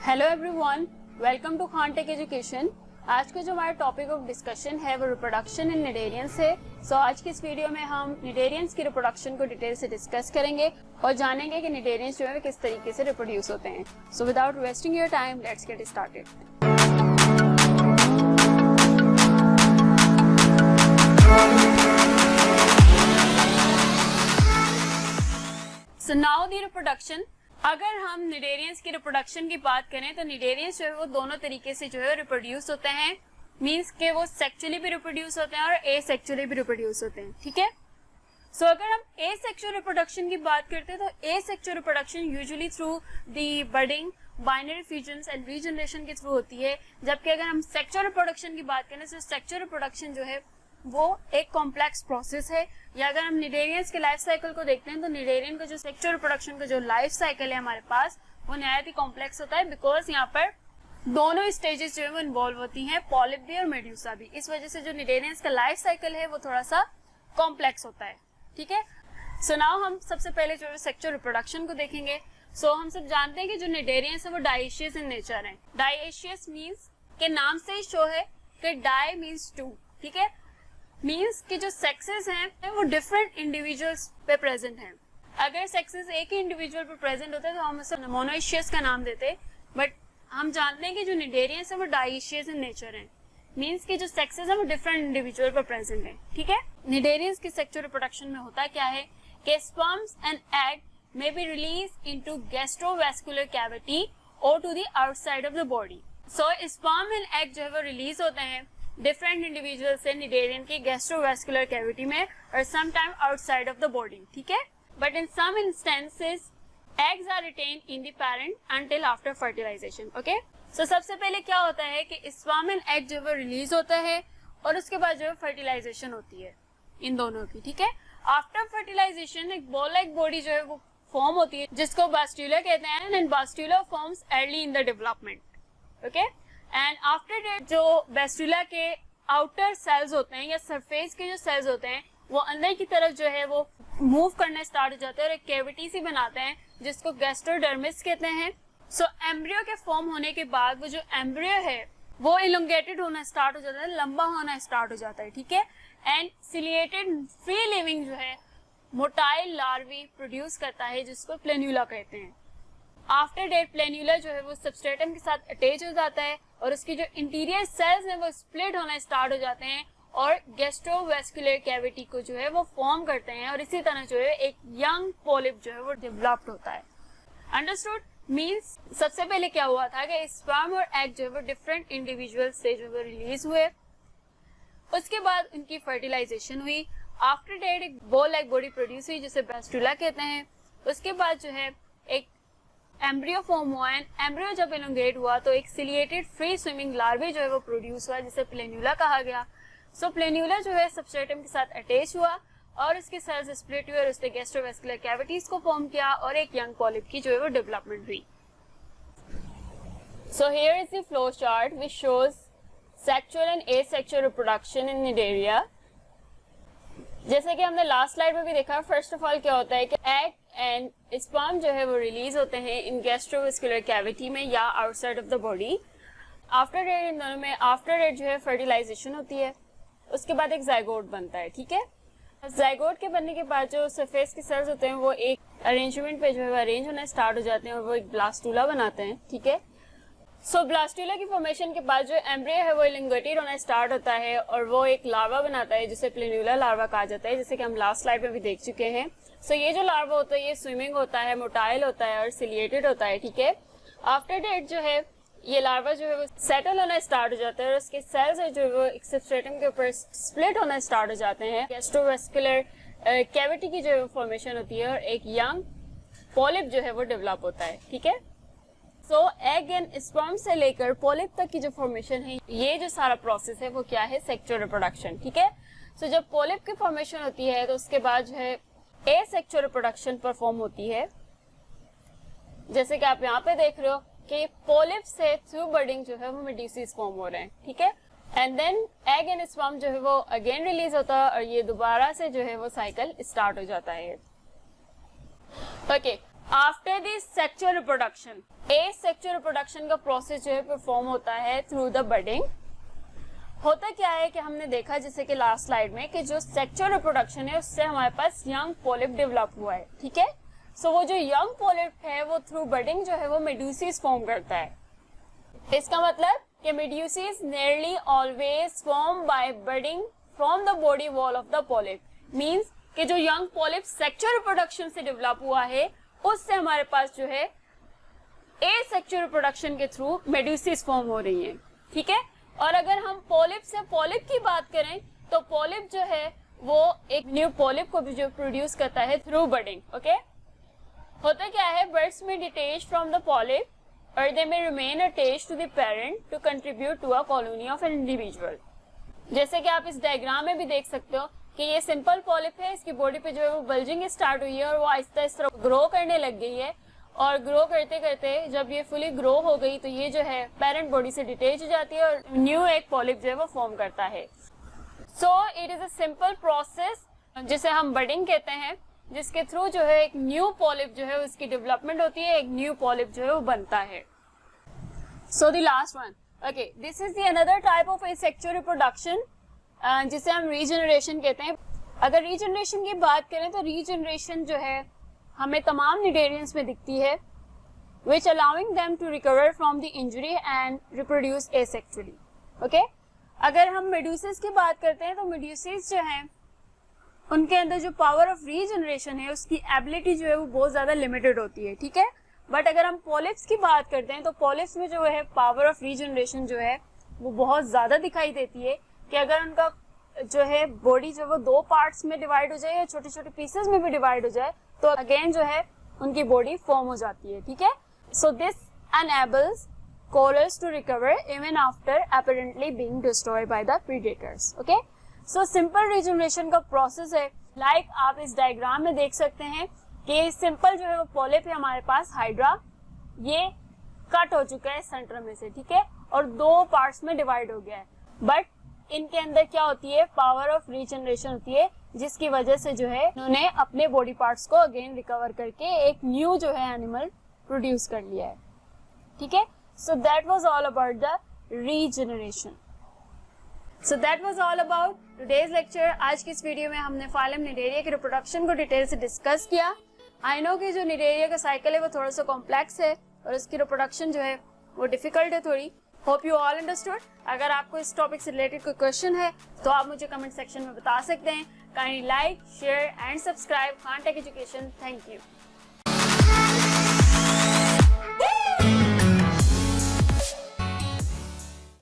Hello everyone, welcome to Khan tech education. आज का जो हमारा टॉपिक ऑफ डिस्कशन है वो रिप्रोडक्शन इन निडेरियंस है। सो आज की इस वीडियो में हम निडेरियंस की रिप्रोडक्शन को डिटेल से डिस्कस करेंगे और जानेंगे कि निडेरियंस जो है किस तरीके से रिप्रोड्यूस होते हैं। So without wasting your time, let's get started. So now the reproduction. अगर हम निडेरियंस की रिप्रोडक्शन की बात करें तो निडेरियंस जो है वो दोनों तरीके से जो है रिप्रोड्यूस होते हैं। मींस के वो सेक्सुअली भी रिप्रोड्यूस होते हैं और एसेक्सुअली भी रिप्रोड्यूस होते हैं। ठीक है। सो अगर हम एसेक्सुअल रिप्रोडक्शन की बात करते हैं तो asexual reproduction usually through the budding, binary fusions and regeneration के थ्रू होती है। जबकि अगर हम सेक्सुअल रिप्रोडक्शन की बात करें तो सेक्सुअल रिप्रोडक्शन जो है वो एक कॉम्प्लेक्स प्रोसेस है। या अगर हम निडेरियंस के लाइफ साइकिल को देखते हैं तो निडेरियन का जो सेक्सुअल रिप्रोडक्शन का जो लाइफ साइकिल है हमारे पास वो नहायत ही कॉम्प्लेक्स होता है, बिकॉज यहाँ पर दोनों स्टेजेस जो है वो इन्वॉल्व होती हैं, पॉलिप भी और मेड्यूसा भी। इस वजह से जो निडेरियंस का लाइफ साइकिल है वो थोड़ा सा कॉम्प्लेक्स होता है। ठीक है। सो नाउ हम सबसे पहले जो है सेक्सुअल रिप्रोडक्शन को देखेंगे। सो हम सब जानते हैं कि जो निडेरियंस है वो डाइशियस इन नेचर है। डाइशियस मीन्स के नाम से ही शो है कि डाई मीन्स टू। ठीक है। मीन्स कि जो सेक्सेस हैं वो डिफरेंट इंडिविजुअल्स पे प्रेजेंट हैं। अगर सेक्सेस एक ही इंडिविजुअल पे प्रेजेंट होते हैं तो हम उसे मोनोइशियस का नाम देते, बट हम जानते हैं कि जो निडेरियंस है वो डाइशियस इन नेचर है। मीन्स कि जो सेक्सेस है वो डिफरेंट इंडिविजुअल पे प्रेजेंट है। ठीक है। निडेरियंस की सेक्सुअल रिप्रोडक्शन में होता क्या है कि sperms and egg may be release into gastrovascular cavity और to the outside of the body. So sperm and egg जो है वो रिलीज होते हैं डिफरेंट इंडिविजुअल से निडेरियन की गैस्ट्रोवैस्कुलर कैविटी में और some time outside of the body. ठीक है। But in some instances eggs are retained in the parent until after fertilization. Okay. So सबसे पहले क्या होता है कि स्पर्म एंड एग जो है रिलीज होता है और उसके बाद जो है फर्टिलाइजेशन होती है इन दोनों की। ठीक है। आफ्टर फर्टिलाइजेशन एक बॉल लाइक बॉडी जो है वो फॉर्म होती है जिसको बास्ट्यूला कहते हैं, and blastula forms early in the development. Okay. And after that जो बैस्टुला के आउटर सेल्स होते हैं या सरफेस के जो सेल्स होते हैं वो अंदर की तरफ जो है वो मूव करने स्टार्ट हो जाते हैं और एक कैविटी सी बनाते हैं जिसको गैस्ट्रोडर्मिस कहते हैं। सो एम्ब्रियो के फॉर्म होने के बाद वो जो एम्ब्रियो है वो इलोंगेटेड होना स्टार्ट हो जाता है, लंबा होना स्टार्ट हो जाता है। ठीक है। एंड सिलिएटेड फ्री लिविंग जो है मोटाइल लार्वी प्रोड्यूस करता है जिसको प्लेन्यूला कहते हैं। आफ्टर डेट प्लेन्यूला जो है वो सबस्ट्रेटम के साथ अटैच हो जाता है और उसकी जो इंटीरियर सेल्स हैं वो स्प्लिट होना स्टार्ट हो जाते हैं और गैस्ट्रोवैस्कुलर कैविटी को जो है वो फॉर्म करते हैं और इसी तरह जो है एक यंग पॉलिप जो है वो डेवलप्ड होता है। अंडरस्टूड। मींस सबसे पहले क्या हुआ था कि स्पर्म और एग जो है वो डिफरेंट इंडिविजुअल से जो है रिलीज हुए, उसके बाद उनकी फर्टिलाइजेशन हुई। आफ्टर डेट एक बॉल लाइक बॉडी प्रोड्यूस हुई जिसे बैस्टुला कहते हैं। उसके बाद जो है एक एम्ब्रियो फॉर्म हुआ एंड एम्ब्रियो जब इलोंगेट हुआ तो एक सिलिएटेड फ्री स्विमिंग लार्वे जो है वो प्रोड्यूस हुआ जिसे प्लेन्यूला कहा गया। सो प्लेन्यूला जो है सबस्ट्रेटम के साथ अटैच हुआ और उसके सेल्स स्प्लिट हुए और उसने गैस्ट्रोवैस्कुलर कैविटीज को फॉर्म किया और एक यंग पॉलिप की जो है वो डेवलपमेंट हुई। So here is the flow chart which shows sexual and asexual reproduction in Cnidaria. जैसे कि हमने लास्ट स्लाइड में भी देखा, फर्स्ट ऑफ ऑल क्या होता है कि एग एंड स्पर्म जो है वो रिलीज होते हैं इन गैस्ट्रोवैस्कुलर कैविटी में या outside of the body. After that इन दोनों में आफ्टर डेट जो है फर्टिलाइजेशन होती है, उसके बाद एक जाइगोट बनता है। ठीक है। जाइगोट के बनने के बाद जो सरफेस के सेल्स होते हैं वो एक अरेंजमेंट पे जो है अरेंज होना स्टार्ट हो जाते हैं और वो एक ब्लास्टूला बनाते हैं। ठीक है। सो ब्लास्टूला की फॉर्मेशन के बाद जो एम्ब्रियो है वो इलोंगेटेड होना स्टार्ट होता है और वो एक लार्वा बनाता है जिसे प्लेन्यूला लार्वा कहा जाता है, जैसे कि हम लास्ट स्लाइड में भी देख चुके हैं। सो ये जो लार्वा होता है ये स्विमिंग होता है, मोटाइल होता है और सिलिएटेड होता है। ठीक है। आफ्टर डेट जो है ये लार्वा जो है वो सेटल होना स्टार्ट हो जाता है और उसके सेल्स जो है वो सबस्ट्रेटम के ऊपर स्प्लिट होना स्टार्ट हो जाते हैं। गैस्ट्रोवैस्कुलर कैविटी की जो है फॉर्मेशन होती है और एक यंग पॉलिप जो है वो डेवलप होता है। ठीक है। सो एग एंड स्पर्म से लेकर पॉलिप तक की जो फॉर्मेशन है ये जो सारा प्रोसेस है वो क्या है, सेक्सुअल रिप्रोडक्शन। ठीक है। सो जब पॉलिप की फॉर्मेशन होती है तो उसके बाद जो है एसेक्सुअल रिप्रोडक्शन परफॉर्म होती है, जैसे कि आप यहाँ पे देख रहे हो कि पॉलिप से थ्रू बडिंग जो है वो मेड्यूसिस फॉर्म हो रहे हैं। ठीक है। And then egg and sperm जो है वो अगेन रिलीज होता है और ये दोबारा से जो है वो साइकिल स्टार्ट हो जाता है। Okay. After the sexual reproduction, asexual reproduction का प्रोसेस जो है परफॉर्म होता है थ्रू द बडिंग। होता क्या है कि हमने देखा जैसे कि लास्ट स्लाइड में कि जो सेक्सुअल रिप्रोडक्शन है उससे हमारे पास यंग पॉलिप डेवलप हुआ है, ठीक है। सो वो जो यंग पॉलिप है वो थ्रू बडिंग जो है वो मेड्यूसीज फॉर्म करता है। इसका मतलब कि medusae nearly always form by budding from the body wall of the polyp. Means कि जो यंग पॉलिप सेक्सुअल रिप्रोडक्शन से डेवलप हुआ है उससे हमारे पास जो है एसेक्सुअल रिप्रोडक्शन के थ्रू मेड्यूसीज फॉर्म हो रही हैं, ठीक है। और अगर हम पॉलिप से पॉलिप की बात करें तो पॉलिप जो है वो एक न्यू पॉलिप को भी जो प्रोड्यूस करता है थ्रू बडिंग, ओके। होता क्या है, बर्ड्स में डिटेच फ्रॉम द पॉलिप और दे में remain attached to the parent to contribute to a colony of an individual. जैसे कि आप इस डायग्राम में भी देख सकते हो कि ये सिंपल पॉलिप है, इसकी बॉडी पे जो है वो बल्जिंग स्टार्ट हुई है और वो आहिस्ता आहिस्ता ग्रो करने लग गई है। और ग्रो करते करते जब ये फुली ग्रो हो गई तो ये जो है पेरेंट बॉडी से डिटेच हो जाती है और न्यू एक पॉलिप जो है वो फॉर्म करता है। So it is a simple process जिसे हम बडिंग कहते हैं, जिसके थ्रू जो है एक न्यू पॉलिप जो है उसकी डेवलपमेंट होती है, एक न्यू पॉलिप जो है वो बनता है। So the last one, okay, this is the another type of asexual reproduction जिसे हम रीजनरेशन कहते हैं। अगर रीजनरेशन की बात करें तो रीजनरेशन जो है हमें तमाम निडेरियंस में दिखती है, which allowing them to recover from the injury and reproduce asexually, okay? अगर हम मेड्यूसेस की बात करते हैं तो मेड्यूसेस जो हैं उनके अंदर जो पावर ऑफ रीजनरेशन है उसकी एबिलिटी जो है वो बहुत ज्यादा लिमिटेड होती है, ठीक है। बट अगर हम पॉलिप्स की बात करते हैं तो पॉलिप्स में जो है पावर ऑफ रीजनरेशन जो है वो बहुत ज्यादा दिखाई देती है कि अगर उनका जो है बॉडी जो वो दो पार्ट्स में डिवाइड हो जाए या छोटे छोटे पीसेस में भी डिवाइड हो जाए तो अगेन जो है उनकी बॉडी फॉर्म हो जाती है, ठीक है। So this enables corals to recover even after apparently being destroyed by the predators, okay? So simple regeneration का प्रोसेस है, like आप इस डायग्राम में देख सकते हैं कि सिंपल जो है वो पॉलिप है हमारे पास हाइड्रा, ये कट हो चुका है सेंटर में से, ठीक है, और दो पार्ट्स में डिवाइड हो गया है। बट इनके अंदर क्या होती है, पावर ऑफ रीजनरेशन होती है, जिसकी वजह से जो है इन्होंने अपने बॉडी पार्ट्स को अगेन रिकवर करके एक न्यू जो है एनिमल प्रोड्यूस कर लिया है, ठीक है। So that was all about the regeneration. So that was all about today's lecture. आज की इस वीडियो में हमने फाइलम निडेरिया के रिप्रोडक्शन को डिटेल से डिस्कस किया। आई नो कि जो निडेरिया का साइकिल है वो थोड़ा सा कॉम्प्लेक्स है और उसकी रिप्रोडक्शन जो है वो डिफिकल्ट है थोड़ी। Hope you all understood. अगर आपको इस टॉपिक से रिलेटेड कोई क्वेश्चन है तो आप मुझे कमेंट सेक्शन में बता सकते हैं। Kindly like, share and subscribe Khan tech education. Thank you.